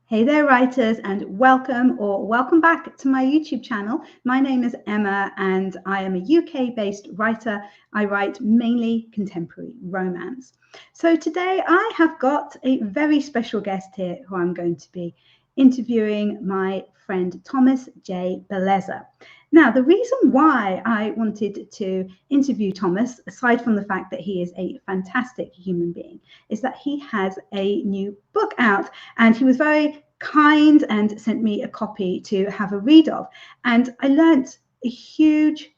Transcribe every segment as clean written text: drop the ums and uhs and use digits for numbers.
Hey there, writers, and welcome back to my YouTube channel. My name is Emma, and I am a UK-based writer. I write mainly contemporary romance. So today I have got a very special guest here who I'm going to be interviewing, my friend Thomas J. Bellezza. Now, the reason why I wanted to interview Thomas, aside from the fact that he is a fantastic human being, is that he has a new book out, and he was very kind and sent me a copy to have a read of. And I learnt a huge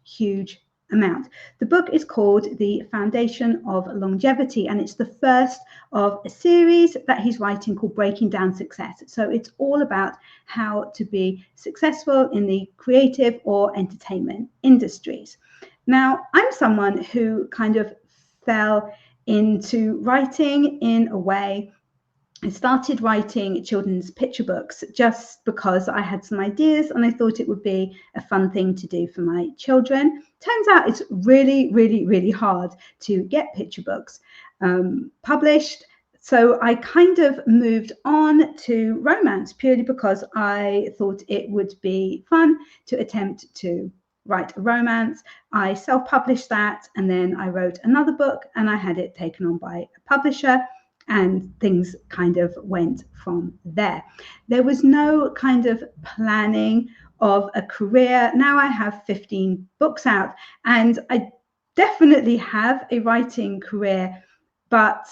amount. The book is called The Foundation of Longevity, and it's the first of a series that he's writing called Breaking Down Success. So it's all about how to be successful in the creative or entertainment industries. Now, I'm someone who kind of fell into writing in a way. I started writing children's picture books just because I had some ideas and I thought it would be a fun thing to do for my children. Turns out it's really hard to get picture books published. So I kind of moved on to romance purely because I thought it would be fun to attempt to write a romance. I self-published that, and then I wrote another book and I had it taken on by a publisher. And things kind of went from there. There was no kind of planning of a career. Now I have 15 books out, and I definitely have a writing career, but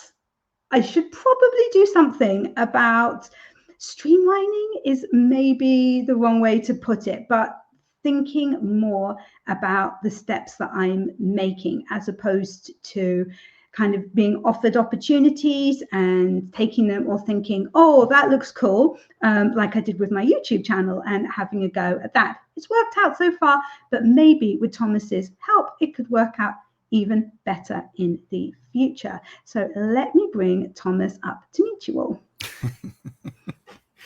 I should probably do something about streamlining is maybe the wrong way to put it, but thinking more about the steps that I'm making as opposed to kind of being offered opportunities and taking them, or thinking, oh, that looks cool, like I did with my YouTube channel, and having a go at that. It's worked out so far, but maybe with Thomas's help, it could work out even better in the future. So let me bring Thomas up to meet you all.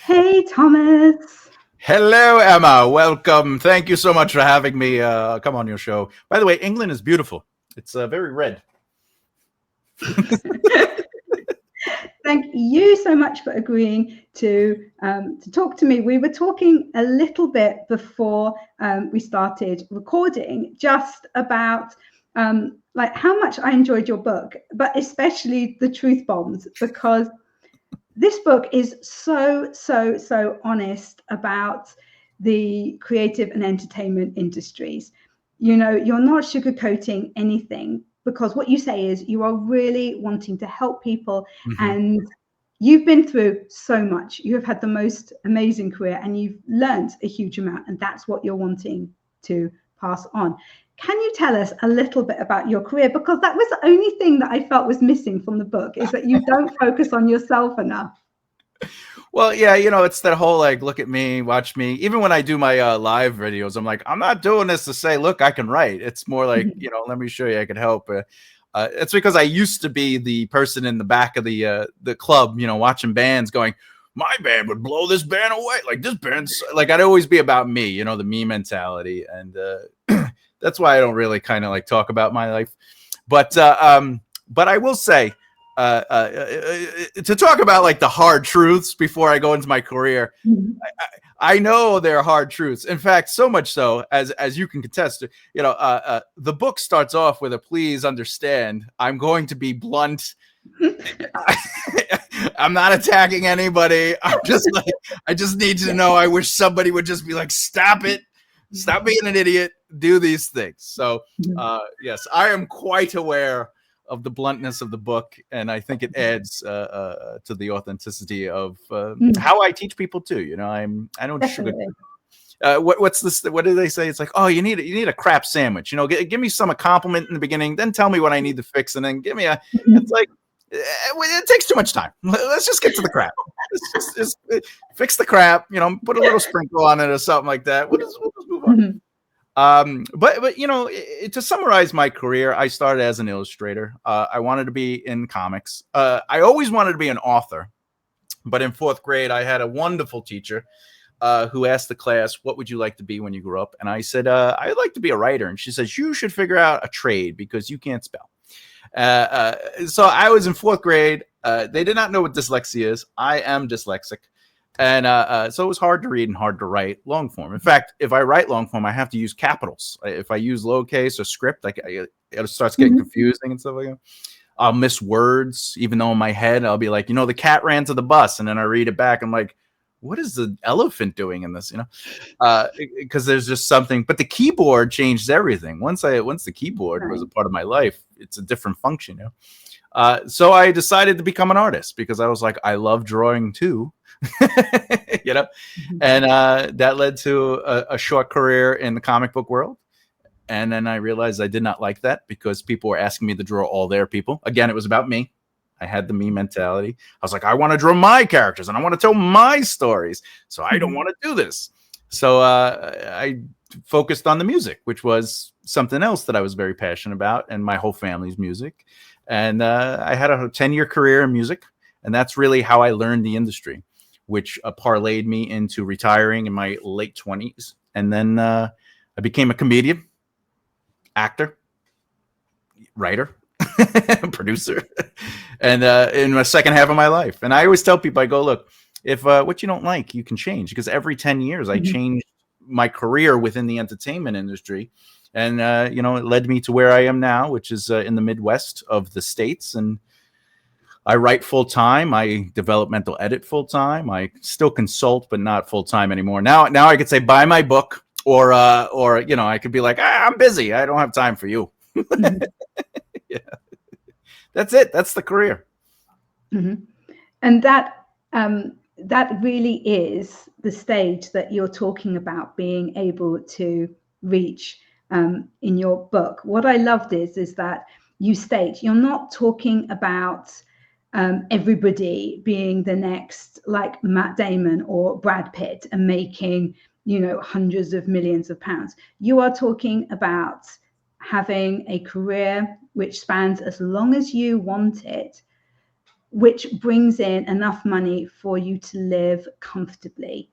Hey, Thomas. Hello, Emma. Welcome. Thank you so much for having me come on your show. By the way, England is beautiful. It's very red. Thank you so much for agreeing to talk to me. We were talking a little bit before we started recording, just about like how much I enjoyed your book, but especially the truth bombs, because this book is so honest about the creative and entertainment industries. You know, you're not sugarcoating anything, because what you say is you are really wanting to help people. And you've been through so much. You have had the most amazing career and you've learned a huge amount, and that's what you're wanting to pass on. Can you tell us a little bit about your career? Because that was the only thing that I felt was missing from the book, is that you don't focus on yourself enough. Well, yeah, you know, it's that whole like, look at me, watch me. Even when I do my live videos, I'm like, I'm not doing this to say, look, I can write. It's more like, you know, let me show you I can help. It's because I used to be the person in the back of the club, you know, watching bands going, my band would blow this band away. Like this band's like, I'd always be about me, you know, the me mentality. And that's why I don't really kind of like talk about my life. But I will say, to talk about like the hard truths before I go into my career, I know they're hard truths. In fact, so much so, as you can contest, you know, the book starts off with a please understand, I'm going to be blunt. I'm not attacking anybody. I'm just like, I just need you to know, I wish somebody would just be like, stop it. Stop being an idiot. Do these things. So, yes, I am quite aware of the bluntness of the book, and I think it adds to the authenticity of how I teach people too. You know, I don't sugarcoat. What's this? What do they say? It's like, oh, you need a crap sandwich. You know, give me some compliment in the beginning, then tell me what I need to fix, and then give me a. It's like it takes too much time. Let's just get to the crap. Let's just fix the crap. You know, put a little sprinkle on it or something like that. We'll just move on. But you know, to summarize my career, I started as an illustrator. I wanted to be in comics. I always wanted to be an author, but in 4th grade, I had a wonderful teacher who asked the class, "What would you like to be when you grew up?" And I said, "I'd like to be a writer." And she says, "You should figure out a trade because you can't spell." So I was in 4th grade. They did not know what dyslexia is. I am dyslexic. And so it was hard to read and hard to write long form. In fact, if I write long form, I have to use capitals. If I use lowercase or script, it starts getting confusing and stuff like that. I'll miss words, even though in my head I'll be like, the cat ran to the bus, and then I read it back. I'm like, what is the elephant doing in this? Because there's just something. But the keyboard changed everything. Once the keyboard was a part of my life, it's a different function. So I decided to become an artist because I was like, I love drawing too. And that led to a short career in the comic book world. And then I realized I did not like that because people were asking me to draw all their people. Again, it was about me. I had the me mentality. I was like, I want to draw my characters and I want to tell my stories. So I don't want to do this. So I focused on the music, which was something else that I was very passionate about, and my whole family's music. And I had a 10-year career in music. And that's really how I learned the industry, which parlayed me into retiring in my late 20s. And then I became a comedian, actor, writer, producer, and in the second half of my life. And I always tell people, I go, look, if what you don't like, you can change. Because every 10 years, I changed my career within the entertainment industry. And, it led me to where I am now, which is in the Midwest of the States. And I write full time. I developmental edit full time. I still consult, but not full time anymore. Now I could say buy my book, or I could be like, I'm busy. I don't have time for you. Yeah, that's it. That's the career. And that really is the stage that you're talking about being able to reach in your book. What I loved is that you state you're not talking about everybody being the next like Matt Damon or Brad Pitt and making hundreds of millions of pounds. You are talking about having a career which spans as long as you want it, which brings in enough money for you to live comfortably.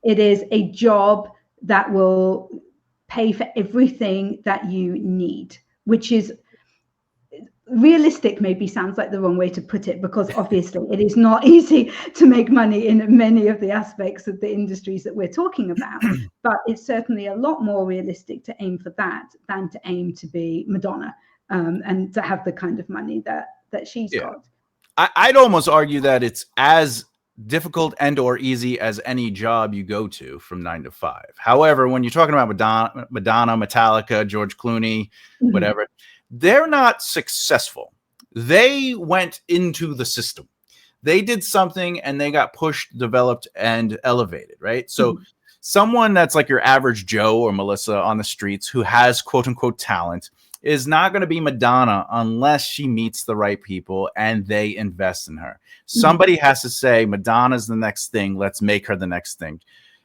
It is a job that will pay for everything that you need, which is realistic. Maybe sounds like the wrong way to put it, because obviously it is not easy to make money in many of the aspects of the industries that we're talking about, but it's certainly a lot more realistic to aim for that than to aim to be Madonna and to have the kind of money that she's got. I'd almost argue that it's as difficult and or easy as any job you go to from 9 to 5. However, when you're talking about Madonna, Metallica, George Clooney, whatever, they're not successful. They went into the system. They did something and they got pushed, developed, and elevated, right? So someone that's like your average Joe or Melissa on the streets who has quote unquote talent is not going to be Madonna unless she meets the right people and they invest in her. Somebody has to say, Madonna's the next thing. Let's make her the next thing.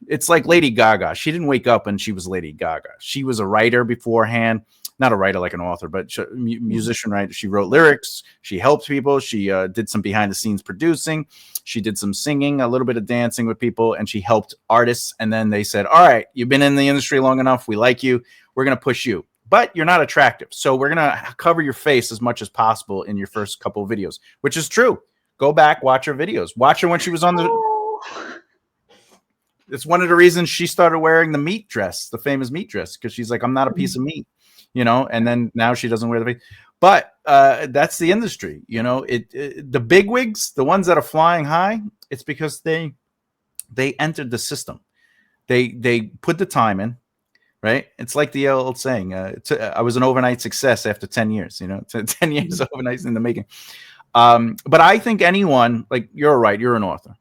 It's like Lady Gaga. She didn't wake up and she was Lady Gaga. She was a writer beforehand. Not a writer like an author, but musician, right? She wrote lyrics. She helped people. She did some behind the scenes producing. She did some singing, a little bit of dancing with people, and she helped artists. And then they said, all right, you've been in the industry long enough. We like you. We're going to push you. But you're not attractive. So we're going to cover your face as much as possible in your first couple of videos, which is true. Go back, watch her videos. Watch her when she was on the... It's one of the reasons she started wearing the meat dress, the famous meat dress, because she's like, I'm not a piece of meat, and then now she doesn't wear the face. But that's the industry, the bigwigs, the ones that are flying high, it's because they entered the system. They put the time in. Right. It's like the old saying, I was an overnight success after 10 years, 10 years overnight in the making. But I think anyone, like, you're right, you're an author.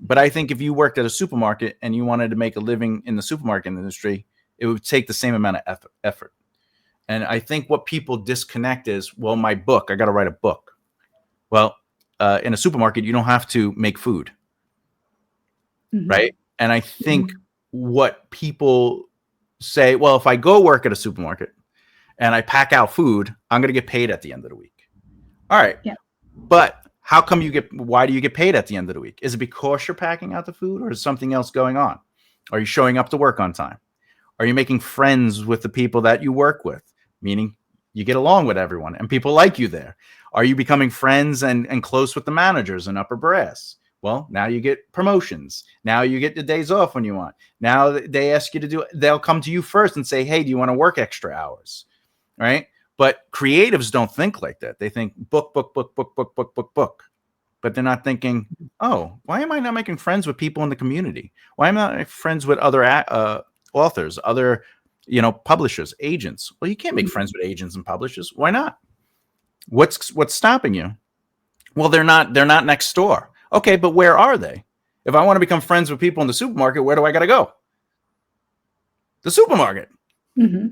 But I think if you worked at a supermarket and you wanted to make a living in the supermarket industry, it would take the same amount of effort. And I think what people disconnect is, well, my book, I got to write a book. Well, in a supermarket, you don't have to make food. Right. And I think what people say, well, if I go work at a supermarket and I pack out food, I'm going to get paid at the end of the week. All right. Yeah. But why do you get paid at the end of the week? Is it because you're packing out the food, or is something else going on? Are you showing up to work on time? Are you making friends with the people that you work with? Meaning you get along with everyone and people like you there. Are you becoming friends and close with the managers and upper brass? Well, now you get promotions. Now you get the days off when you want. Now they ask you to do, they'll come to you first and say, hey, do you want to work extra hours? Right? But creatives don't think like that. They think book, book, book, book, book, book, book, book. But they're not thinking, oh, why am I not making friends with people in the community? Why am I not friends with other authors, other, publishers, agents? Well, you can't make friends with agents and publishers. Why not? What's stopping you? Well, they're not next door. Okay, but where are they? If I want to become friends with people in the supermarket, where do I got to go? The supermarket. Mm-hmm.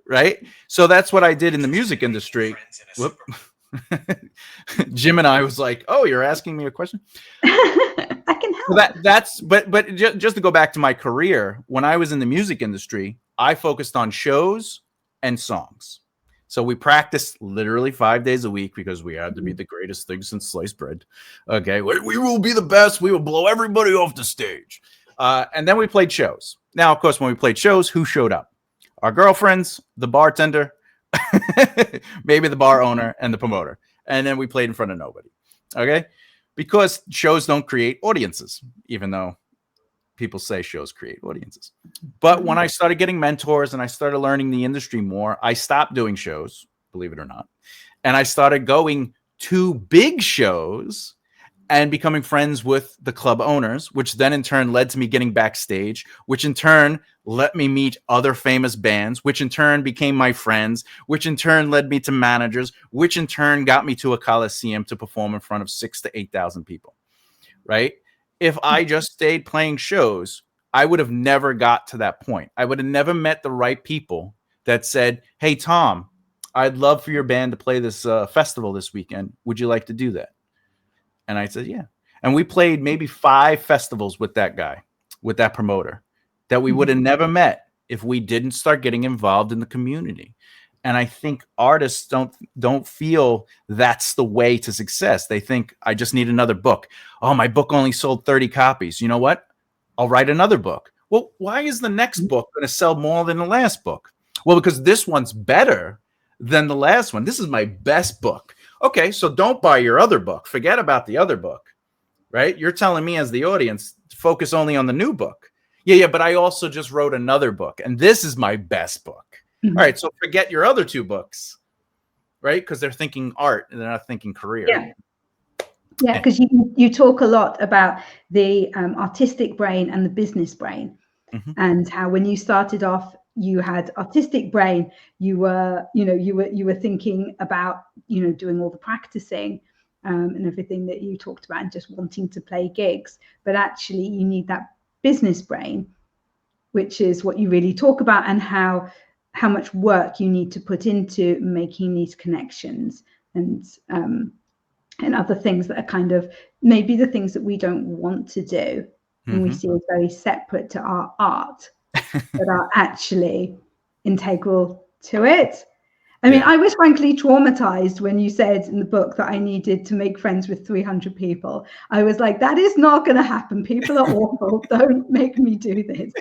Right? So that's what I did in the music industry. Whoop. Jim and I was like, oh, you're asking me a question? I can help. So but just to go back to my career, when I was in the music industry, I focused on shows and songs. So we practiced literally 5 days a week because we had to be the greatest thing since sliced bread. Okay, we will be the best. We will blow everybody off the stage. And then we played shows. Now, of course, when we played shows, who showed up? Our girlfriends, the bartender, maybe the bar owner, and the promoter. And then we played in front of nobody. Okay, because shows don't create audiences, even though people say shows create audiences. But when I started getting mentors and I started learning the industry more, I stopped doing shows, believe it or not. And I started going to big shows and becoming friends with the club owners, which then in turn led to me getting backstage, which in turn let me meet other famous bands, which in turn became my friends, which in turn led me to managers, which in turn got me to a Coliseum to perform in front of 6,000 to 8,000 people, right? If I just stayed playing shows, I would have never got to that point. I would have never met the right people that said, hey, Tom, I'd love for your band to play this festival this weekend. Would you like to do that? And I said, yeah. And we played maybe 5 festivals with that guy, with that promoter, that we would have never met if we didn't start getting involved in the community. And I think artists don't feel that's the way to success. They think, I just need another book. Oh, my book only sold 30 copies. You know what? I'll write another book. Well, why is the next book going to sell more than the last book? Well, because this one's better than the last one. This is my best book. Okay, so don't buy your other book. Forget about the other book, right? You're telling me as the audience to focus only on the new book. Yeah, but I also just wrote another book, and this is my best book. All right, so forget your other 2 books, right? Because they're thinking art and they're not thinking career. Yeah, because you talk a lot about the artistic brain and the business brain, and how when you started off, you had artistic brain. You were thinking about doing all the practicing and everything that you talked about, and just wanting to play gigs. But actually, you need that business brain, which is what you really talk about, and how much work you need to put into making these connections and other things that are kind of maybe the things that we don't want to do and we see as very separate to our art, but are actually integral to it. I mean, I was frankly traumatized when you said in the book that I needed to make friends with 300 people. I was like, that is not going to happen. People are awful. Don't make me do this.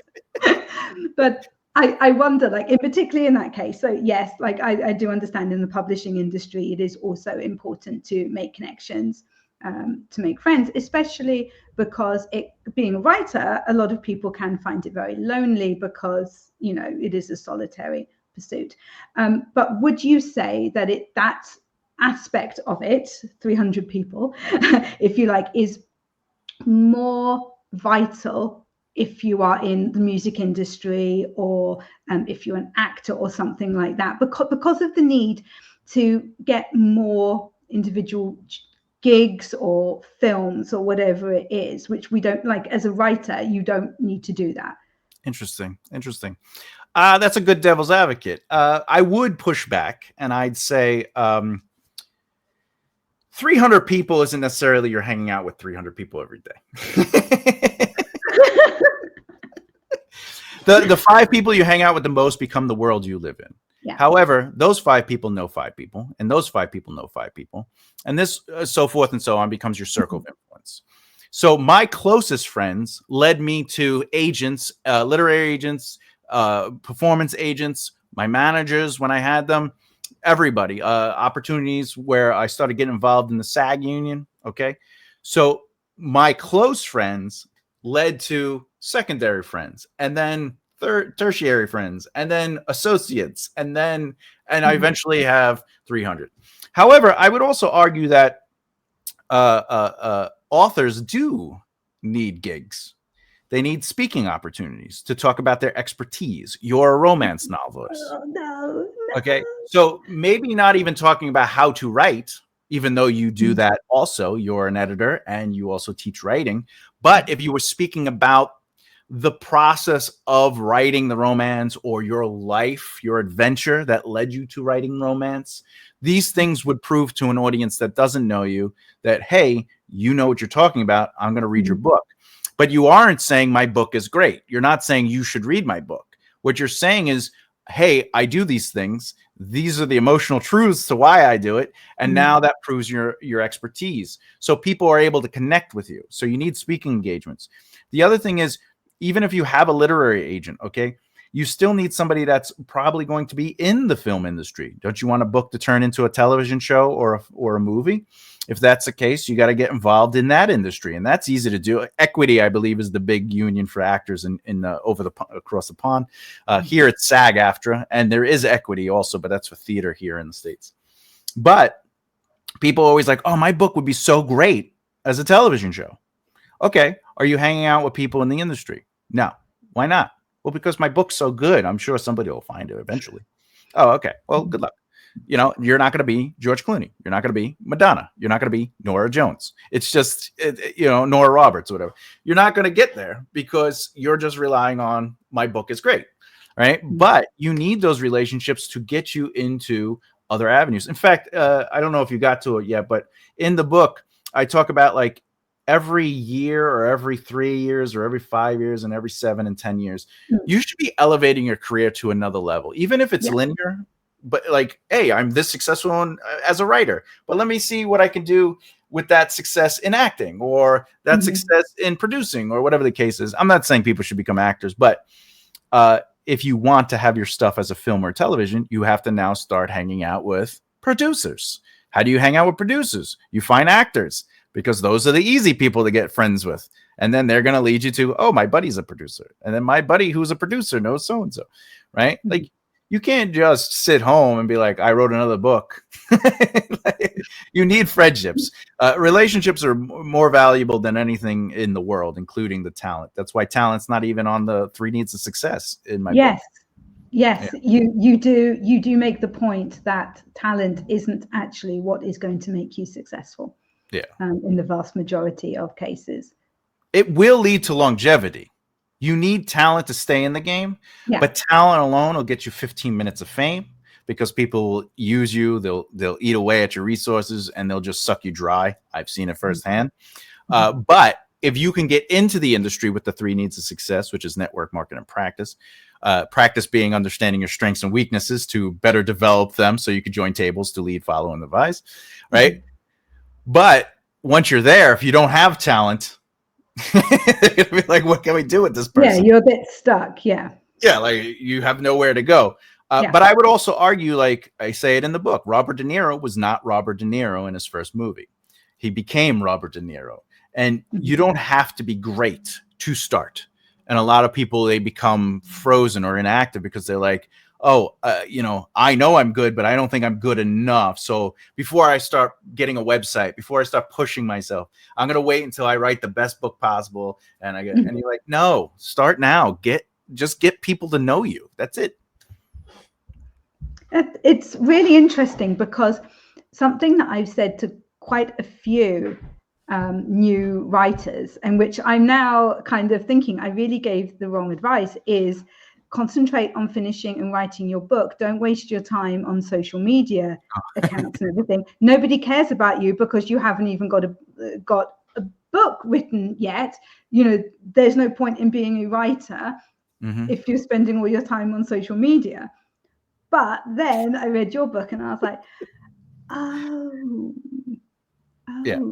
But I wonder, like, particularly in that case. So yes, like I do understand in the publishing industry, it is also important to make connections, to make friends, especially because being a writer, a lot of people can find it very lonely because, it is a solitary pursuit. But would you say that that aspect of it, 300 people, if you like, is more vital if you are in the music industry, or if you're an actor or something like that, because of the need to get more individual gigs or films or whatever it is, which we don't like as a writer? You don't need to do that. Interesting. That's a good devil's advocate. I would push back and I'd say 300 people isn't necessarily you're hanging out with 300 people every day. The 5 people you hang out with the most become the world you live in. Yeah. However, those 5 people know 5 people, and those 5 people know 5 people, and this so forth and so on becomes your circle of influence. So my closest friends led me to agents, literary agents, performance agents, my managers when I had them, everybody, opportunities where I started getting involved in the SAG union. Okay. So my close friends led to secondary friends, and then tertiary friends, and then associates, and I eventually have 300. However, I would also argue that authors do need gigs. They need speaking opportunities to talk about their expertise. You're a romance novelist. Oh, no. Okay. So maybe not even talking about how to write, even though you do that also. You're an editor and you also teach writing. But if you were speaking about the process of writing the romance, or your life, your adventure that led you to writing romance, these things would prove to an audience that doesn't know you that, hey, you know what you're talking about. I'm going to read your book. But you aren't saying my book is great. You're not saying you should read my book. What you're saying is, hey, I do these things. These are the emotional truths to why I do it. And now that proves your expertise. So people are able to connect with you. So you need speaking engagements. The other thing is, even if you have a literary agent, okay, you still need somebody that's probably going to be in the film industry. Don't you want a book to turn into a television show or a movie? If that's the case, you got to get involved in that industry, and that's easy to do. Equity, I believe, is the big union for actors across the pond. Here it's SAG-AFTRA, and there is Equity also, but that's for theater here in the States. But people are always like, oh, my book would be so great as a television show. Okay, are you hanging out with people in the industry? No. Why not? Well, because my book's so good, I'm sure somebody will find it eventually. Oh, okay. Well, good luck. You know, you're not going to be George Clooney. You're not going to be Madonna. You're not going to be Nora Jones. It's just, Nora Roberts, whatever. You're not going to get there because you're just relying on my book is great, right? But you need those relationships to get you into other avenues. In fact, I don't know if you got to it yet, but in the book, I talk about like every year or every 3 years or every 5 years and every 7 and 10 years, you should be elevating your career to another level, even if it's linear. But like, hey, I'm this successful as a writer, but let me see what I can do with that success in acting or that success in producing or whatever the case is. I'm not saying people should become actors, but if you want to have your stuff as a film or television, you have to now start hanging out with producers. How do you hang out with producers? You find actors, because those are the easy people to get friends with. And then they're going to lead you to, oh, my buddy's a producer. And then my buddy who's a producer knows so-and-so, right? Like, you can't just sit home and be like, I wrote another book. You need friendships. Relationships are more valuable than anything in the world, including the talent. That's why talent's not even on the 3 needs of success in my book. Yes, yeah. you do make the point that talent isn't actually what is going to make you successful. Yeah. In the vast majority of cases. It will lead to longevity. You need talent to stay in the game, but talent alone will get you 15 minutes of fame because people will use you. They'll eat away at your resources and they'll just suck you dry. I've seen it firsthand. But if you can get into the industry with the 3 needs of success, which is network, market, and practice, practice being understanding your strengths and weaknesses to better develop them so you could join tables to lead, follow, and advise, right? But once you're there, if you don't have talent, you're gonna be like, what can we do with this person? Yeah, you're a bit stuck. Yeah, like you have nowhere to go. But I would also argue, like I say it in the book, Robert De Niro was not Robert De Niro in his first movie. He became Robert De Niro. And you don't have to be great to start. And a lot of people, they become frozen or inactive because they're like, I know I'm good, but I don't think I'm good enough. So before I start getting a website, before I start pushing myself, I'm going to wait until I write the best book possible. And and you're like, no, start now. Just get people to know you. That's it. It's really interesting because something that I've said to quite a few new writers, and which I'm now kind of thinking I really gave the wrong advice, is concentrate on finishing and writing your book. Don't waste your time on social media accounts and everything. Nobody cares about you because you haven't even got a book written yet. There's no point in being a writer if you're spending all your time on social media. But then I read your book and I was like,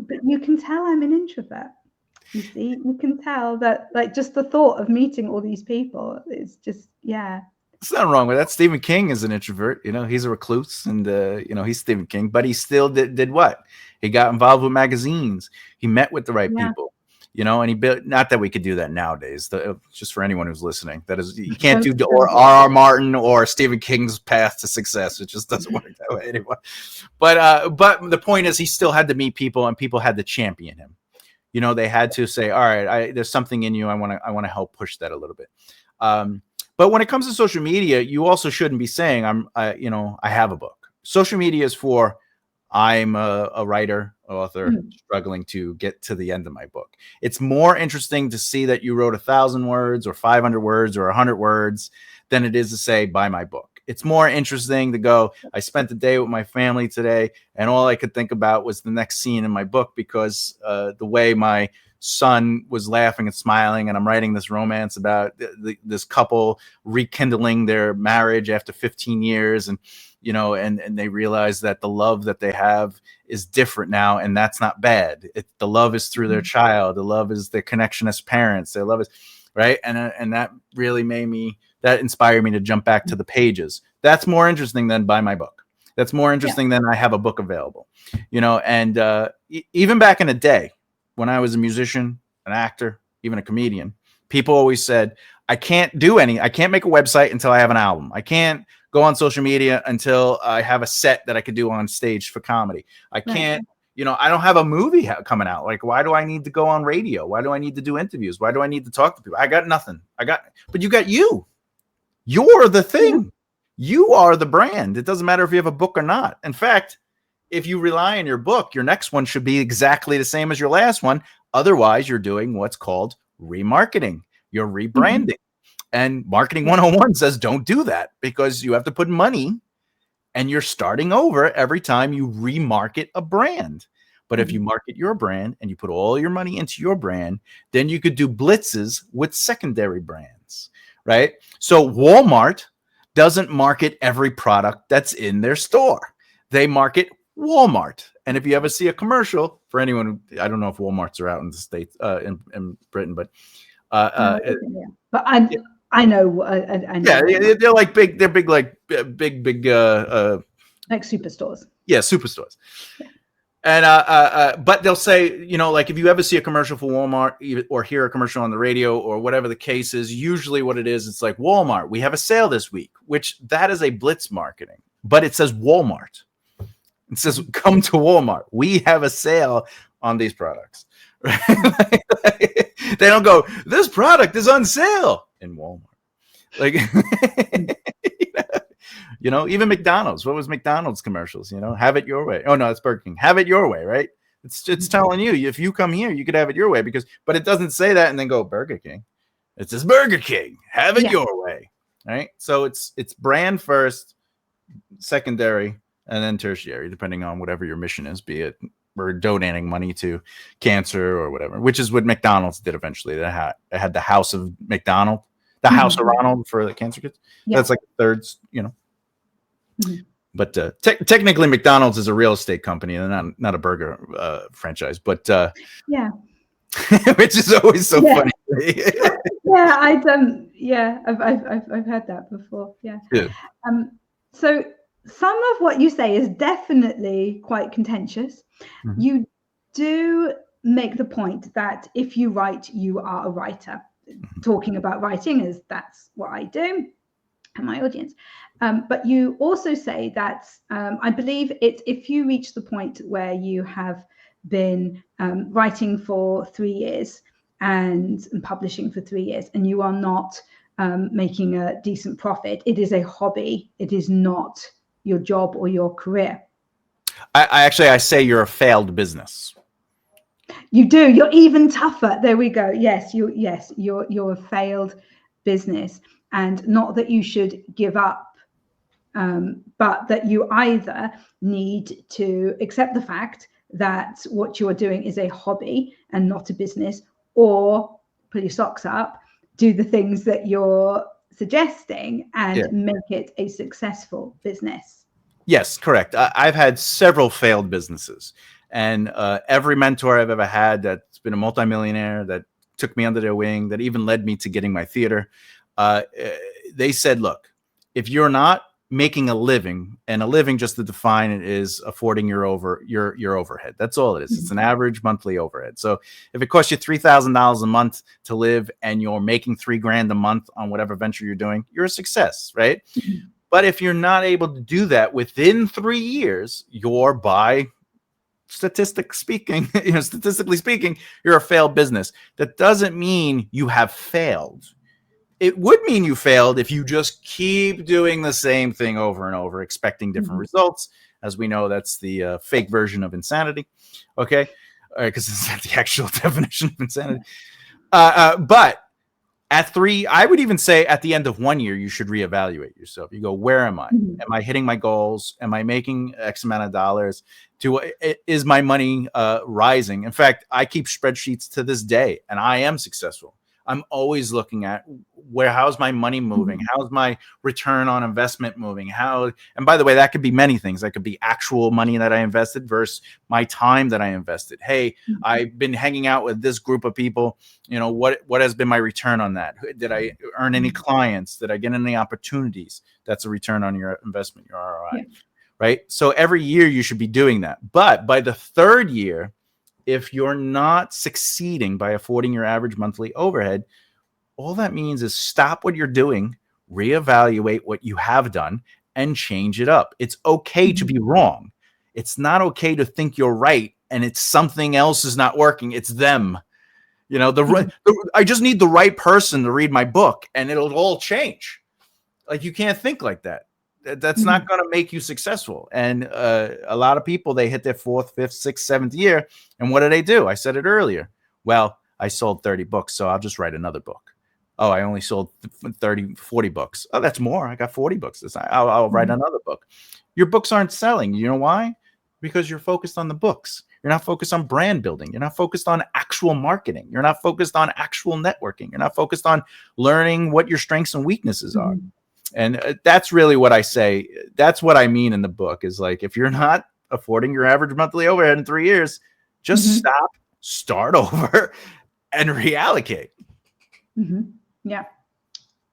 but you can tell I'm an introvert. You see, you can tell that, like, just the thought of meeting all these people is just, There's nothing wrong with that. Stephen King is an introvert. He's a recluse, and he's Stephen King, but he still did what? He got involved with magazines. He met with the right people. you know, and he built, not that we could do that nowadays, just for anyone who's listening, that is, you can't do or R.R. Martin or Stephen King's path to success. It just doesn't work that way anymore. But the point is, he still had to meet people, and people had to champion him. You know, they had to say, all right, there's something in you. I want to help push that a little bit. But when it comes to social media, you also shouldn't be saying, I have a book. Social media is for, I'm a writer, author, struggling to get to the end of my book. It's more interesting to see that you wrote 1,000 words or 500 words or 100 words than it is to say, buy my book. It's more interesting to go, I spent the day with my family today, and all I could think about was the next scene in my book, because the way my son was laughing and smiling, and I'm writing this romance about this couple rekindling their marriage after 15 years, and you know, and they realize that the love that they have is different now, and that's not bad. The love is through their child. The love is their connection as parents. Their love is right, and that really that inspired me to jump back to the pages. That's more interesting than buy my book. That's more interesting than I have a book available, you know. And even back in the day, when I was a musician, an actor, even a comedian, people always said, I can't make a website until I have an album. I can't go on social media until I have a set that I could do on stage for comedy. I can't, you know, I don't have a movie coming out. Like, why do I need to go on radio? Why do I need to do interviews? Why do I need to talk to people? I got nothing. But you got you. You're the thing. You are the brand. It doesn't matter if you have a book or not. In fact, if you rely on your book, your next one should be exactly the same as your last one. Otherwise, you're doing what's called remarketing. You're rebranding. And Marketing 101 says don't do that, because you have to put money, and you're starting over every time you remarket a brand. But if you market your brand and you put all your money into your brand, then you could do blitzes with secondary brands, right? So Walmart doesn't market every product that's in their store. They market Walmart. And if you ever see a commercial, for anyone, I don't know if Walmarts are out in the States, in Britain, but but I know. Yeah, they're like big. They're big, like big, like superstores. Yeah, superstores. Yeah. And but they'll say, you know, like if you ever see a commercial for Walmart or hear a commercial on the radio or whatever the case is, usually what it is, it's like, Walmart, we have a sale this week, which that is a blitz marketing, but it says Walmart. It says, come to Walmart. We have a sale on these products. Right? They don't go, this product is on sale in Walmart. Like, you know, even McDonald's. What was McDonald's commercials? You know, have it your way. Oh no, it's Burger King. Have it your way, right? It's telling you, if you come here, you could have it your way, but it doesn't say that and then go Burger King. It says Burger King. Have it your way, right? So it's brand first, secondary, and then tertiary, depending on whatever your mission is, be it we're donating money to cancer or whatever, which is what McDonald's did eventually. They had the House of McDonald, the House of Ronald for the cancer kids. Yeah. That's like the third, you know. But technically, McDonald's is a real estate company and not a burger franchise. But yeah, which is always so funny. Yeah, I've heard that before. Yeah. So some of what you say is definitely quite contentious. You do make the point that if you write, you are a writer. Talking about writing is that's what I do and my audience. But you also say that I believe it's if you reach the point where you have been writing for 3 years and publishing for 3 years, and you are not making a decent profit, it is a hobby. It is not your job or your career. I say you're a failed business. You do. You're even tougher. There we go. Yes, you're a failed business, and not that you should give up, but that you either need to accept the fact that what you are doing is a hobby and not a business, or pull your socks up, do the things that you're suggesting and make it a successful business. Yes, correct. I've had several failed businesses, and every mentor I've ever had that's been a multimillionaire that took me under their wing, that even led me to getting my theater, they said, look, if you're not making a living, and a living, just to define it, is affording your overhead. That's all it is. It's an average monthly overhead. So if it costs you $3,000 a month to live and you're making $3,000 a month on whatever venture you're doing, you're a success, right? But if you're not able to do that within 3 years, you're, by statistically speaking, you're a failed business. That doesn't mean you have failed. It would mean you failed if you just keep doing the same thing over and over, expecting different results. As we know, that's the fake version of insanity. Okay, because it's not the actual definition of insanity. But at 3, I would even say at the end of 1 year, you should reevaluate yourself. You go, where am I? Am I hitting my goals? Am I making X amount of dollars? Is my money rising? In fact, I keep spreadsheets to this day, and I am successful. I'm always looking at how's my money moving? How's my return on investment moving? And by the way, that could be many things. That could be actual money that I invested versus my time that I invested. Hey, I've been hanging out with this group of people. What has been my return on that? Did I earn any clients? Did I get any opportunities? That's a return on your investment, your ROI, right? So every year you should be doing that. But by the 3rd year, if you're not succeeding by affording your average monthly overhead, all that means is stop what you're doing, reevaluate what you have done, and change it up. It's okay to be wrong. It's not okay to think you're right and it's something else is not working. It's them. I just need the right person to read my book and it'll all change. Like, you can't think like that. That's not going to make you successful. And a lot of people, they hit their 4th, 5th, 6th, 7th year. And what do? I said it earlier. Well, I sold 30 books, so I'll just write another book. Oh, I only sold 30, 40 books. Oh, that's more. I got 40 books this time. I'll write another book. Your books aren't selling. You know why? Because you're focused on the books. You're not focused on brand building. You're not focused on actual marketing. You're not focused on actual networking. You're not focused on learning what your strengths and weaknesses are. And that's really what I say. That's what I mean in the book, is like, if you're not affording your average monthly overhead in 3 years, just stop, start over, and reallocate. Yeah.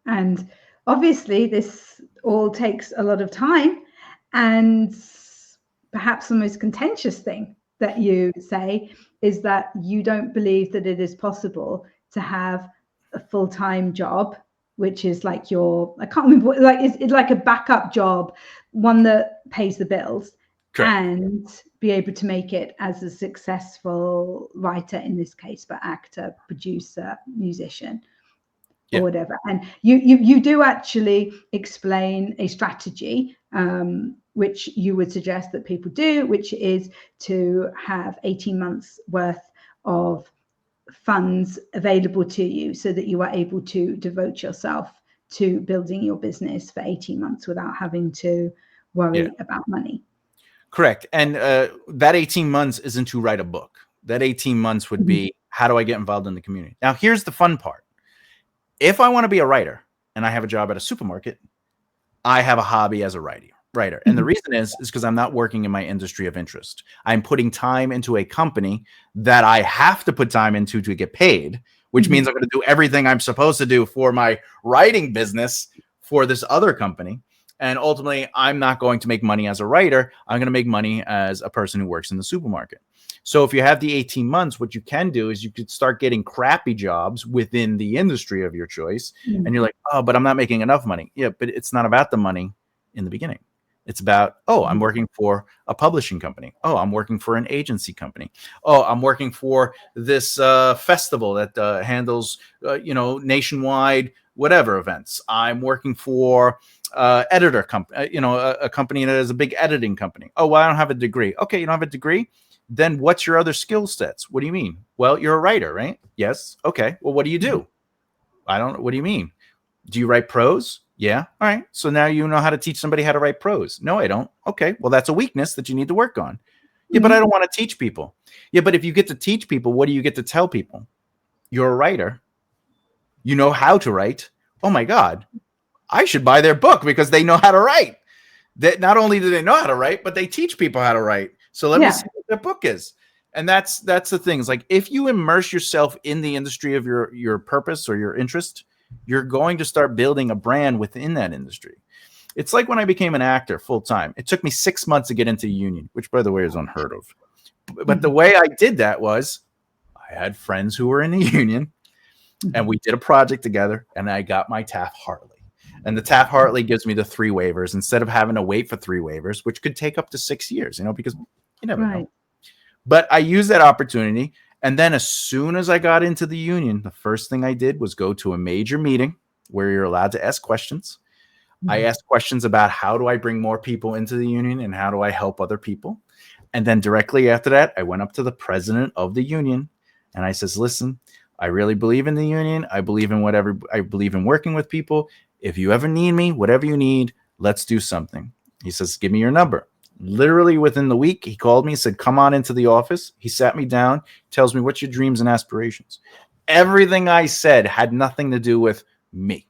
And obviously this all takes a lot of time, and perhaps the most contentious thing that you say is that you don't believe that it is possible to have a full-time job, which is like I can't remember, it's like a backup job, one that pays the bills. Correct. And be able to make it as a successful writer, in this case, but actor, producer, musician, or whatever. And you do actually explain a strategy, which you would suggest that people do, which is to have 18 months worth of funds available to you so that you are able to devote yourself to building your business for 18 months without having to worry about money. Correct. And that 18 months isn't to write a book. That 18 months would be, how do I get involved in the community? Now, here's the fun part. If I want to be a writer and I have a job at a supermarket, I have a hobby as a writer. And the reason is because I'm not working in my industry of interest. I'm putting time into a company that I have to put time into to get paid, which means I'm going to do everything I'm supposed to do for my writing business for this other company. And ultimately, I'm not going to make money as a writer. I'm going to make money as a person who works in the supermarket. So if you have the 18 months, what you can do is you could start getting crappy jobs within the industry of your choice. And you're like, oh, but I'm not making enough money. Yeah, but it's not about the money in the beginning. It's about, oh, I'm working for a publishing company. Oh, I'm working for an agency company. Oh, I'm working for this festival that handles, nationwide whatever events. I'm working for editor company, a company that has a big editing company. Oh, well, I don't have a degree. Okay, you don't have a degree? Then what's your other skill sets? What do you mean? Well, you're a writer, right? Yes. Okay. Well, what do you do? I don't know. What do you mean? Do you write prose? Yeah. All right. So now you know how to teach somebody how to write prose. No, I don't. Okay. Well, that's a weakness that you need to work on. Yeah, but I don't want to teach people. Yeah, but if you get to teach people, what do you get to tell people? You're a writer. You know how to write. Oh my God, I should buy their book because they know how to write. That not only do they know how to write, but they teach people how to write. So let me see what their book is. And that's the thing. It's like, if you immerse yourself in the industry of your purpose or your interest, you're going to start building a brand within that industry. It's like when I became an actor full time. It took me 6 months to get into the union, which, by the way, is unheard of. But the way I did that was I had friends who were in the union, and we did a project together, and I got my Taft-Hartley. And the Taft-Hartley gives me the 3 waivers instead of having to wait for 3 waivers, which could take up to 6 years, because you never know. But I used that opportunity. And then as soon as I got into the union, the first thing I did was go to a major meeting where you're allowed to ask questions. I asked questions about how do I bring more people into the union and how do I help other people. And then directly after that, I went up to the president of the union and I says, listen, I really believe in the union. I believe in working with people. If you ever need me, whatever you need, let's do something. He says, give me your number. Literally within the week, he called me, said, come on into the office. He sat me down, tells me, what's your dreams and aspirations? Everything I said had nothing to do with me.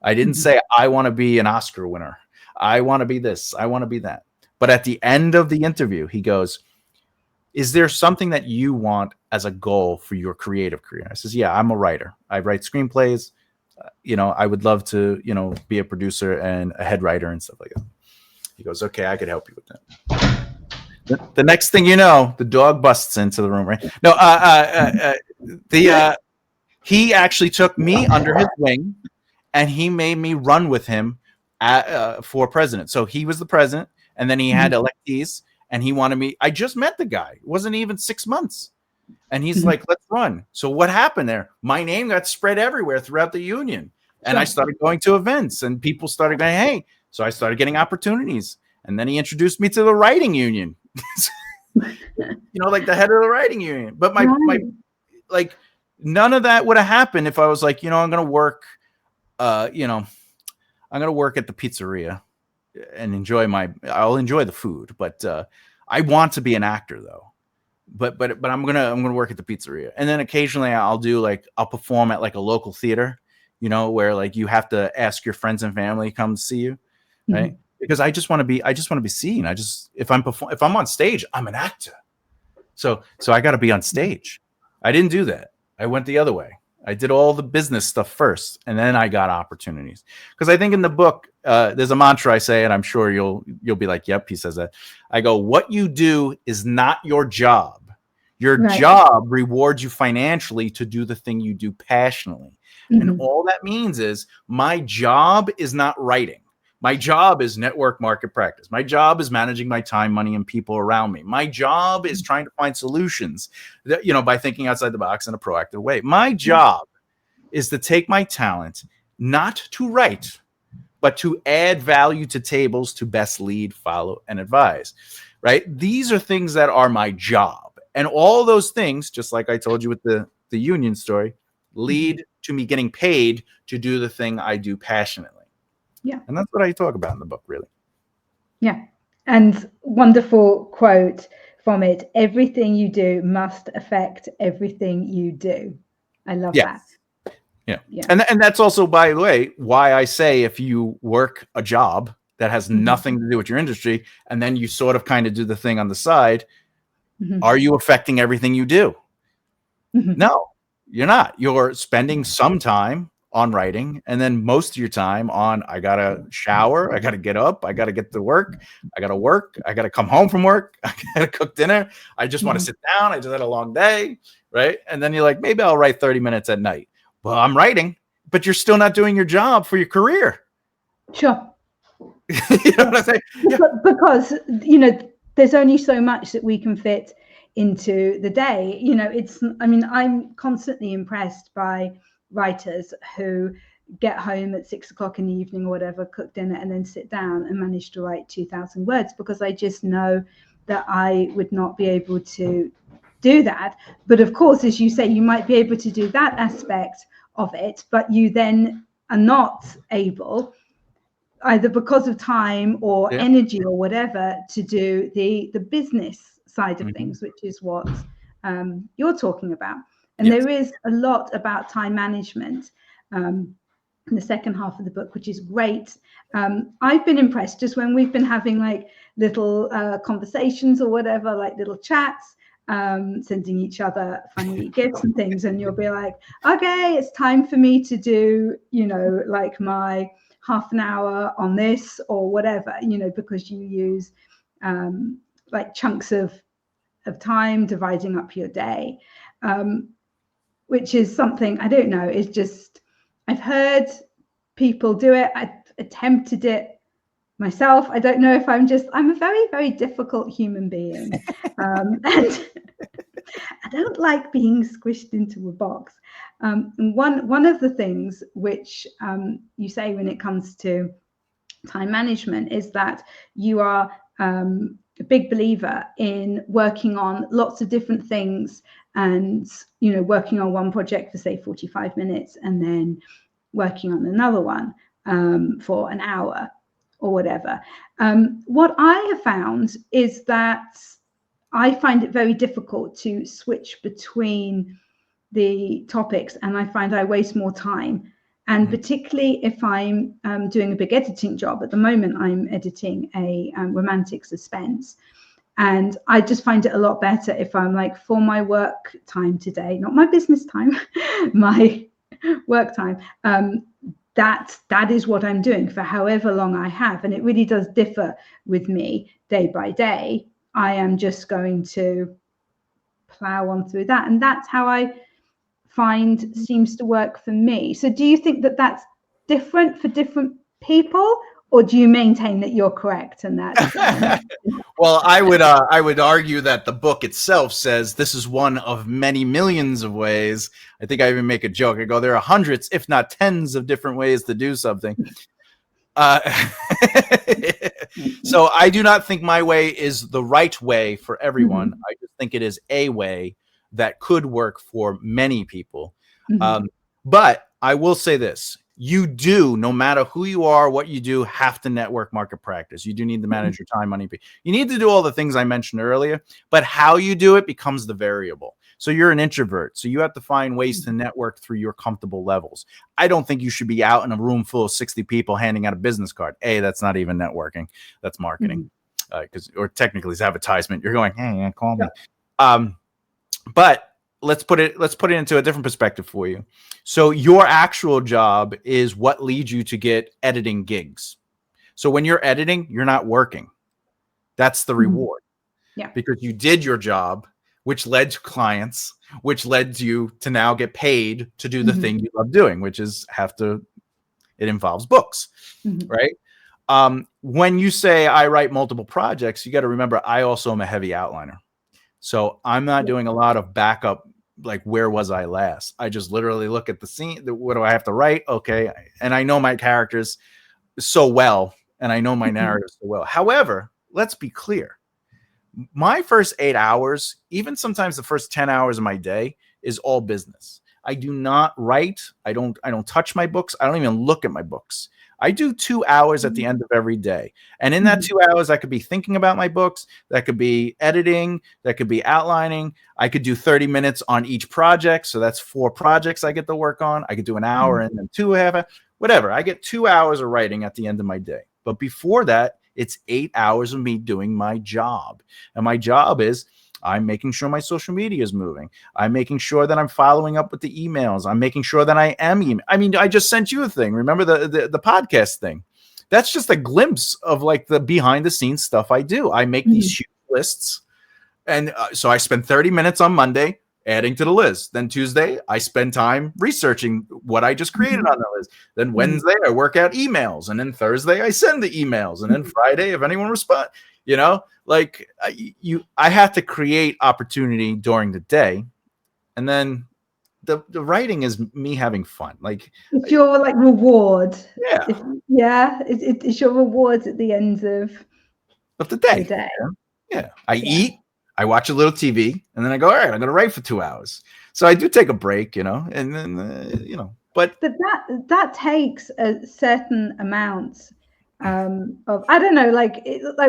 I didn't say, I want to be an Oscar winner. I want to be this. I want to be that. But at the end of the interview, he goes, is there something that you want as a goal for your creative career? I says, yeah, I'm a writer. I write screenplays. I would love to, be a producer and a head writer and stuff like that. He goes, okay, I could help you with that. The next thing you know, the dog busts into the room, right? No, he actually took me under his wing and he made me run with him for president. So he was the president and then he had electees and he wanted me. I just met the guy. It wasn't even 6 months. And he's like, let's run. So what happened there? My name got spread everywhere throughout the union. And I started going to events and people started going, hey. So I started getting opportunities. And then he introduced me to the writing union, like the head of the writing union. But my none of that would have happened if I was like, I'm going to work, I'm going to work at the pizzeria and I'll enjoy the food. But I want to be an actor though. But I'm going to work at the pizzeria. And then occasionally I'll perform at like a local theater, where like you have to ask your friends and family to come see you. Right. Because I just want to be seen. If I'm on stage, I'm an actor. So I got to be on stage. I didn't do that. I went the other way. I did all the business stuff first, and then I got opportunities. Because I think in the book, there's a mantra I say, and I'm sure you'll be like, yep, he says that. I go, what you do is not your job. Your job rewards you financially to do the thing you do passionately. And all that means is my job is not writing. My job is network market practice. My job is managing my time, money, and people around me. My job is trying to find solutions that, by thinking outside the box in a proactive way. My job is to take my talent, not to write, but to add value to tables to best lead, follow, and advise, right? These are things that are my job. And all those things, just like I told you with the union story, lead to me getting paid to do the thing I do passionately. Yeah. And that's what I talk about in the book, really. Yeah. And wonderful quote from it. Everything you do must affect everything you do. I love that. Yeah. And that's also, by the way, why I say if you work a job that has nothing to do with your industry, and then you sort of kind of do the thing on the side, are you affecting everything you do? No, you're not. You're spending some time on writing, and then most of your time on, I gotta shower, I gotta get up, I gotta get to work, I gotta come home from work, I gotta cook dinner, I just want to sit down, I just had a long day, right? And then you're like, maybe I'll write 30 minutes at night. Well, I'm writing, but you're still not doing your job for your career. Sure. You know what I'm saying? Yeah. Because, there's only so much that we can fit into the day. I'm constantly impressed by writers who get home at 6 o'clock in the evening or whatever, cook dinner, and then sit down and manage to write 2,000 words, because I just know that I would not be able to do that. But of course, as you say, you might be able to do that aspect of it, but you then are not able, either because of time or energy or whatever, to do the business side of things, which is what you're talking about. And there is a lot about time management in the second half of the book, which is great. I've been impressed just when we've been having like little conversations or whatever, like little chats, sending each other funny gifts and things. And you'll be like, okay, it's time for me to do, like my half an hour on this or whatever, because you use like chunks of time dividing up your day, which is something, I don't know, it's just, I've heard people do it. I've attempted it myself. I don't know if I'm a very, very difficult human being. And I don't like being squished into a box. And one of the things which you say when it comes to time management is that you are a big believer in working on lots of different things and, working on one project for say 45 minutes and then working on another one for an hour or whatever. What I have found is that I find it very difficult to switch between the topics, and I find I waste more time. And particularly if I'm doing a big editing job. At the moment, I'm editing a romantic suspense. And I just find it a lot better if I'm like, for my work time today, not my business time, my work time, that is what I'm doing for however long I have. And it really does differ with me day by day. I am just going to plow on through that. And that's how I find seems to work for me. So do you think that that's different for different people, or do you maintain that you're correct and that? Well, I would argue that the book itself says this is one of many millions of ways. I think I even make a joke. I go, there are hundreds, if not tens, of different ways to do something. So I do not think my way is the right way for everyone. I just think it is a way that could work for many people. But I will say this. You do, no matter who you are, what you do, have to network, market, practice. You do need to manage your time, money. You need to do all the things I mentioned earlier, but how you do it becomes the variable. So you're an introvert, so you have to find ways to network through your comfortable levels. I don't think you should be out in a room full of 60 people handing out a business card. That's not even networking. That's marketing. Or technically it's advertisement. You're going, hey, call me. But let's put it into a different perspective for you. So your actual job is what leads you to get editing gigs. So when you're editing, you're not working. That's the reward. Yeah. Because you did your job, which led to clients, which led you to now get paid to do the thing you love doing, which is it involves books, right? When you say I write multiple projects, you got to remember I also am a heavy outliner. So I'm not doing a lot of backup, like where was I last? I just literally look at the scene. What do I have to write? Okay. And I know my characters so well, and I know my narrative so well. However, let's be clear. My first 8 hours, even sometimes the first 10 hours of my day, is all business. I do not write. I don't touch my books. I don't even look at my books. I do 2 hours at the end of every day. And in that 2 hours, I could be thinking about my books. That could be editing. That could be outlining. I could do 30 minutes on each project. So that's 4 projects I get to work on. I could do an hour and then 2.5 hours, whatever. I get 2 hours of writing at the end of my day. But before that, it's 8 hours of me doing my job. And my job is I'm making sure my social media is moving. I'm making sure that I'm following up with the emails. I'm making sure that I am I mean, I just sent you a thing. Remember the podcast thing? That's just a glimpse of like the behind the scenes stuff I do. I make these huge lists. And so I spend 30 minutes on Monday adding to the list. Then Tuesday, I spend time researching what I just created on the list. Then Wednesday, I work out emails. And then Thursday, I send the emails. And then Friday, if anyone responds, like I have to create opportunity during the day. And then the writing is me having fun. Like it's your like reward. Yeah. It's your reward at the end of the day. Yeah. I eat. I watch a little TV, and then I go, all right, I'm going to write for 2 hours. So I do take a break, and then, but that takes a certain amount of, I don't know, like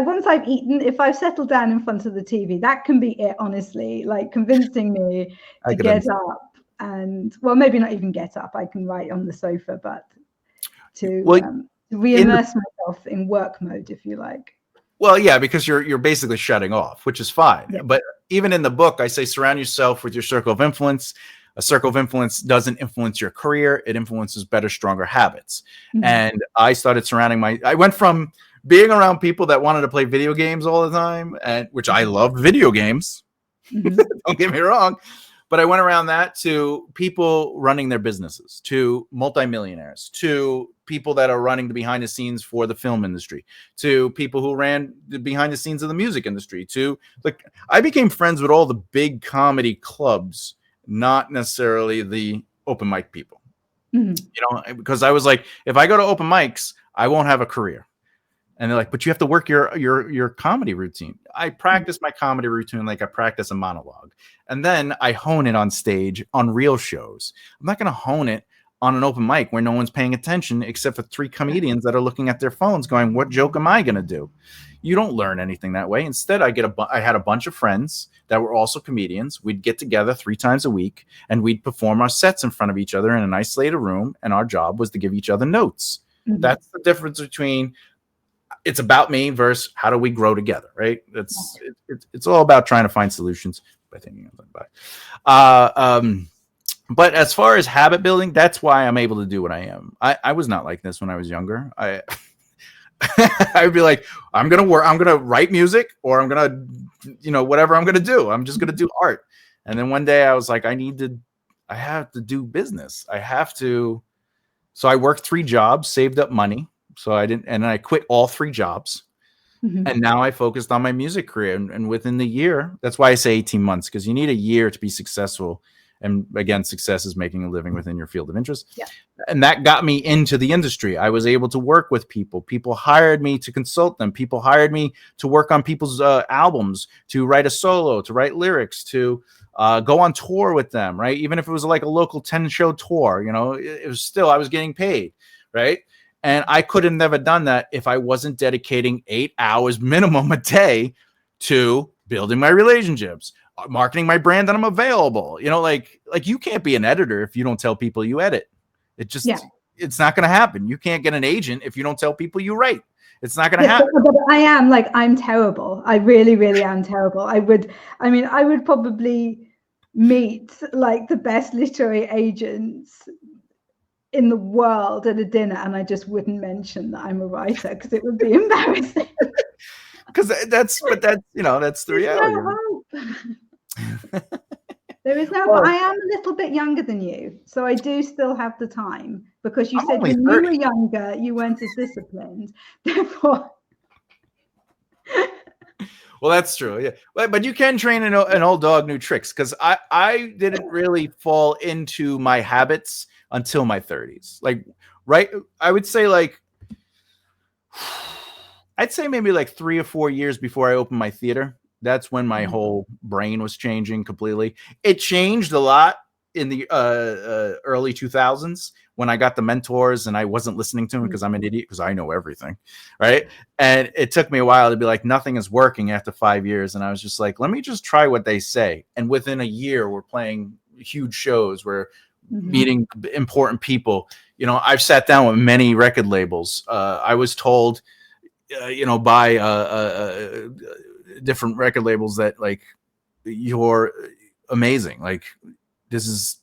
once I've eaten, if I've settled down in front of the TV, that can be it, honestly, like convincing me to get up and, well, maybe not even get up. I can write on the sofa, but to re-immerse myself in work mode, if you like. Well, yeah, because you're basically shutting off, which is fine. Yeah. But even in the book, I say surround yourself with your circle of influence. A circle of influence doesn't influence your career. It influences better, stronger habits. And I started I went from being around people that wanted to play video games all the time, and which I love video games. Don't get me wrong. But I went around that to people running their businesses, to multimillionaires, to people that are running the behind the scenes for the film industry, to people who ran the behind the scenes of the music industry, to like I became friends with all the big comedy clubs, not necessarily the open mic people. You know, because I was like, if I go to open mics, I won't have a career. And they're like, but you have to work your comedy routine. I practice my comedy routine like I practice a monologue. And then I hone it on stage on real shows. I'm not going to hone it on an open mic where no one's paying attention except for 3 comedians that are looking at their phones going, what joke am I going to do? You don't learn anything that way. Instead, I had a bunch of friends that were also comedians. We'd get together 3 times a week and we'd perform our sets in front of each other in an isolated room. And our job was to give each other notes. That's the difference between it's about me versus how do we grow together, right? It's all about trying to find solutions by thinking of them. But as far as habit building, that's why I'm able to do what I am. I was not like this when I was younger. I would be like, I'm gonna write music, or I'm gonna, whatever I'm gonna do. I'm just gonna do art. And then one day I was like, I have to do business. I have to. So I worked 3 jobs, saved up money. So I didn't, and I quit all 3 jobs. And now I focused on my music career. And within the year, that's why I say 18 months, because you need a year to be successful. And again, success is making a living within your field of interest. Yeah. And that got me into the industry. I was able to work with people. People hired me to consult them. People hired me to work on people's albums, to write a solo, to write lyrics, to go on tour with them, right? Even if it was like a local 10-show tour, it was still, I was getting paid, right? And I could have never done that if I wasn't dedicating 8 hours minimum a day to building my relationships, marketing my brand that I'm available. Like you can't be an editor if you don't tell people you edit. It's not going to happen. You can't get an agent if you don't tell people you write. It's not going to happen. But I'm terrible. I really, really am terrible. I would probably meet like the best literary agents in the world at a dinner, and I just wouldn't mention that I'm a writer because it would be embarrassing. Because that's the reality. There is no, but I am a little bit younger than you, so I do still have the time, because you said when you were younger, you weren't as disciplined. Therefore. Well, that's true. Yeah. But you can train an old dog new tricks, because I didn't really fall into my habits until my 30s. I would say I'd say maybe like 3 or 4 years before I opened my theater. That's when my whole brain was changing completely. It changed a lot in the early 2000s when I got the mentors and I wasn't listening to them because I'm an idiot, because I know everything, right? And it took me a while to be like, nothing is working after 5 years. And I was just like, let me just try what they say. And within a year, we're playing huge shows. We're meeting important people. I've sat down with many record labels. I was told, by different record labels that like, you're amazing. Like, this is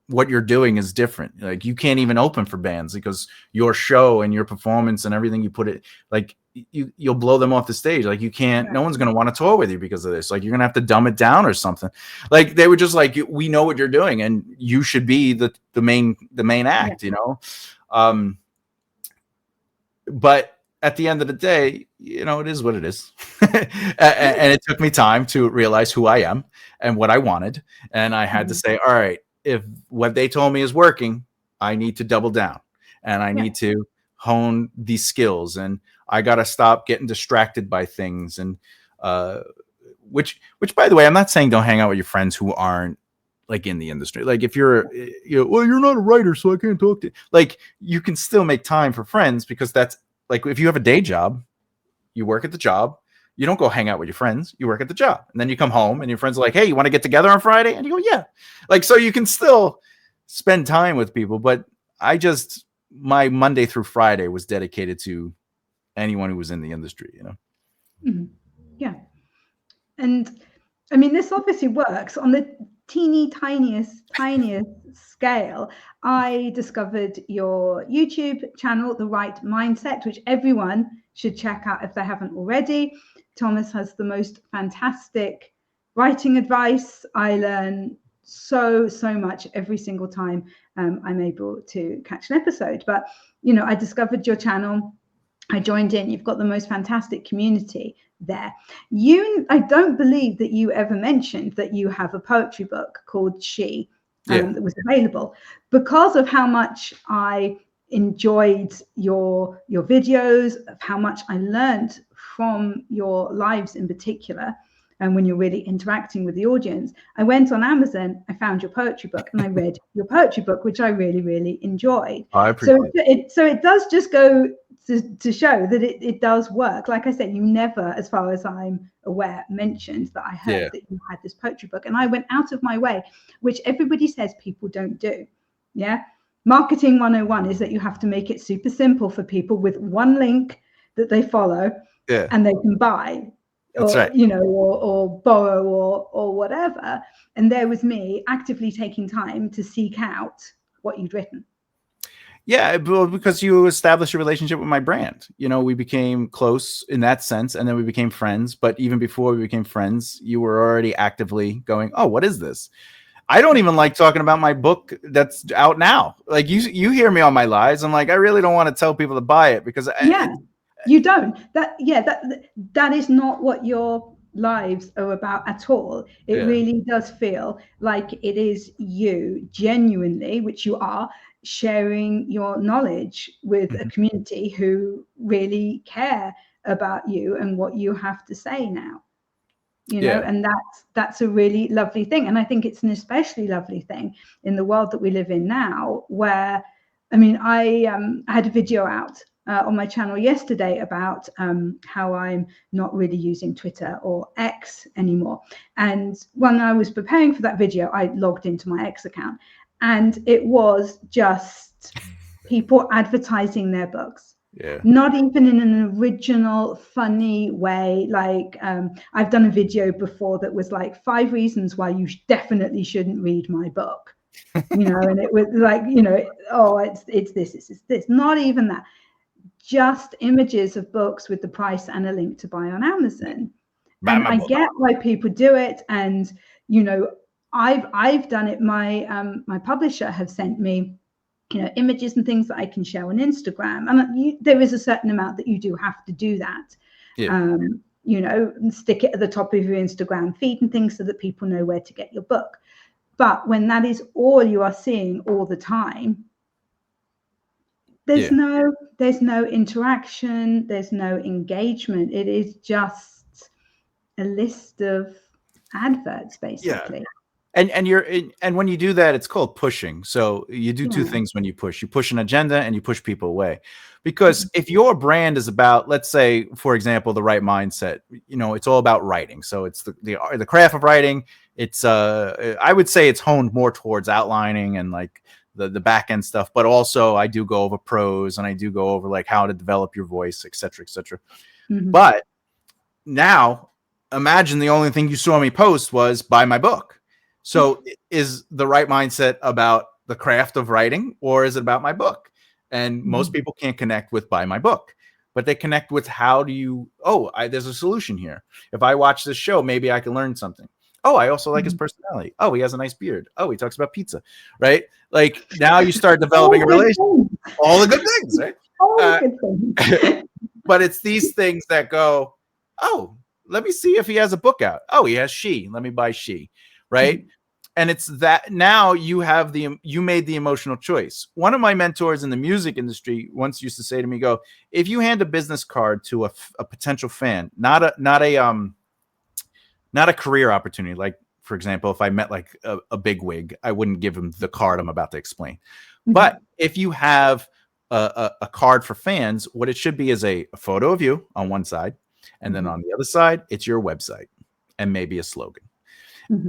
what you're doing is different. Like, you can't even open for bands because your show and your performance and everything you put it, like you'll blow them off the stage. Like, you can't, no one's going to want to tour with you because of this. Like, you're going to have to dumb it down or something. Like, they were just like, we know what you're doing and you should be the main act, but at the end of the day, it is what it is. And it took me time to realize who I am and what I wanted. And I had to say, all right, if what they told me is working, I need to double down and I need to hone these skills, and I got to stop getting distracted by things. And which by the way, I'm not saying don't hang out with your friends who aren't like in the industry. Like, if you're not a writer, so I can't talk to you. Like, you can still make time for friends, because that's like, if you have a day job, you work at the job, you don't go hang out with your friends, you work at the job. And then you come home and your friends are like, hey, you want to get together on Friday? And you go, yeah. Like, so you can still spend time with people. But my Monday through Friday was dedicated to anyone who was in the industry, Yeah. And I mean, this obviously works on the teeny tiniest scale, I discovered your YouTube channel, The Right Mindset, which everyone should check out if they haven't already. Thomas has the most fantastic writing advice. I learn so much every single time I'm able to catch an episode. But I discovered your channel. I joined in. You've got the most fantastic community there. I don't believe that you ever mentioned that you have a poetry book called She that was available. Because of how much I enjoyed your videos, of how much I learned from your lives in particular, and when you're really interacting with the audience, I went on Amazon, I found your poetry book, and I read your poetry book, which I really, really enjoyed. I appreciate it. So it does just go to show that it does work. Like I said, you never, as far as I'm aware, mentioned that I heard that you had this poetry book, and I went out of my way, which everybody says people don't do. Yeah. Marketing 101 is that you have to make it super simple for people with one link that they follow and they can buy. That's right. Or borrow or whatever. And there was me actively taking time to seek out what you'd written. Yeah, because you established a relationship with my brand. We became close in that sense, and then we became friends. But even before we became friends, you were already actively going, oh, what is this? I don't even like talking about my book that's out now. Like you hear me on my lives. I'm like, I really don't want to tell people to buy it because you don't. That is not what your lives are about at all. It really does feel like it is you genuinely, which you are, sharing your knowledge with a community who really care about you and what you have to say now. And that's a really lovely thing. And I think it's an especially lovely thing in the world that we live in now, where, I had a video out on my channel yesterday about how I'm not really using Twitter or X anymore. And when I was preparing for that video, I logged into my X account, and it was just people advertising their books. Not even in an original, funny way. Like I've done a video before that was like 5 reasons why you definitely shouldn't read my book. And it was like, oh, it's this. Not even that. Just images of books with the price and a link to buy on Amazon. And I get why people do it. And, I've done it. My publisher have sent me, images and things that I can share on Instagram. And there is a certain amount that you do have to do that. Stick it at the top of your Instagram feed and things so that people know where to get your book. But when that is all you are seeing all the time, there's no interaction, there's no engagement. It is just a list of adverts, basically. And when you do that, it's called pushing. So you do two things when you push. You push an agenda and you push people away. Because if your brand is about, let's say, for example, The Right Mindset, it's all about writing. So it's the craft of writing. It's I would say it's honed more towards outlining and like the back end stuff, but also I do go over prose and I do go over like how to develop your voice, et cetera, et cetera. But now imagine the only thing you saw me post was buy my book. So is The Right Mindset about the craft of writing, or is it about my book? And most people can't connect with buy my book, but they connect with how do you, there's a solution here. If I watch this show, maybe I can learn something. Oh, I also like his personality. Oh, he has a nice beard. Oh, he talks about pizza, right? Like now you start developing a relationship. All the good things, right? All the good things. But it's these things that go, oh, let me see if he has a book out. Oh, he has She. Let me buy She, right? And it's that now you made the emotional choice. One of my mentors in the music industry once used to say to me, if you hand a business card to a potential fan, not a career opportunity. Like, for example, if I met like a big wig, I wouldn't give him the card I'm about to explain. But if you have a card for fans, what it should be is a photo of you on one side. And then on the other side, it's your website and maybe a slogan.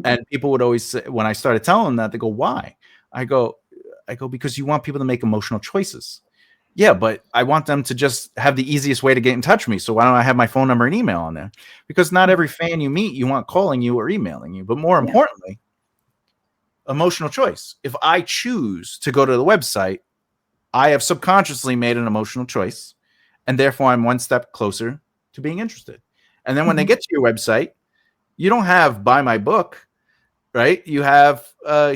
And people would always say, when I started telling them that, they go, why? I go, because you want people to make emotional choices. Yeah, but I want them to just have the easiest way to get in touch with me. So why don't I have my phone number and email on there? Because not every fan you meet, you want calling you or emailing you. But more importantly, emotional choice. If I choose to go to the website, I have subconsciously made an emotional choice, and therefore I'm one step closer to being interested. And then when they get to your website, you don't have buy my book, right? You have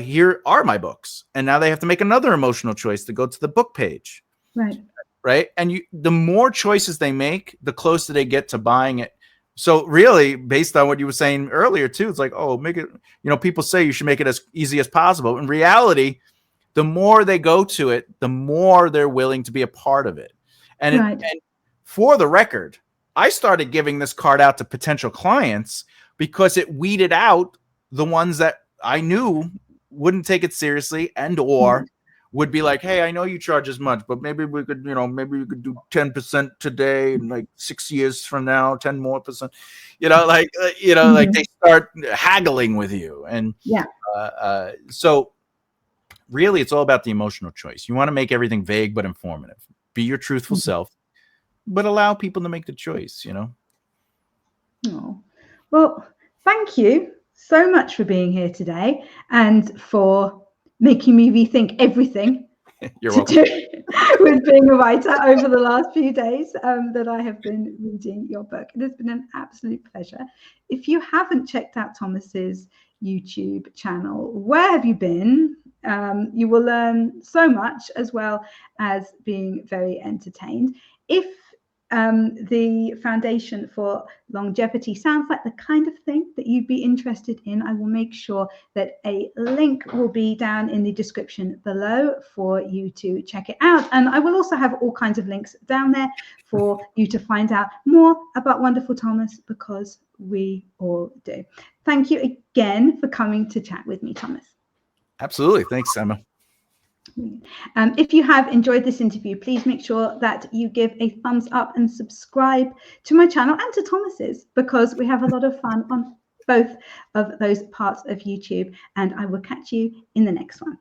here are my books. And now they have to make another emotional choice to go to the book page. Right. Right. And the more choices they make, the closer they get to buying it. So really, based on what you were saying earlier too, it's like, oh, make it, people say you should make it as easy as possible. In reality, the more they go to it, the more they're willing to be a part of it. And, right. And for the record, I started giving this card out to potential clients because it weeded out the ones that I knew wouldn't take it seriously and or would be like, hey, I know you charge as much, but maybe we could, maybe we could do 10% today and like 6 years from now, 10 more percent, like they start haggling with you. And so really it's all about the emotional choice. You want to make everything vague, but informative. Be your truthful self, but allow people to make the choice, Oh, well, thank you so much for being here today and for making me rethink everything You're welcome. with being a writer over the last few days that I have been reading your book. It has been an absolute pleasure. If you haven't checked out Thomas's YouTube channel, where have you been? You will learn so much as well as being very entertained. If the Foundation for Longevity sounds like the kind of thing that you'd be interested in, I will make sure that a link will be down in the description below for you to check it out. And I will also have all kinds of links down there for you to find out more about Wonderful Thomas, because we all do. Thank you again for coming to chat with me, Thomas. Absolutely. Thanks, Emma. If you have enjoyed this interview, please make sure that you give a thumbs up and subscribe to my channel and to Thomas's, because we have a lot of fun on both of those parts of YouTube. And I will catch you in the next one.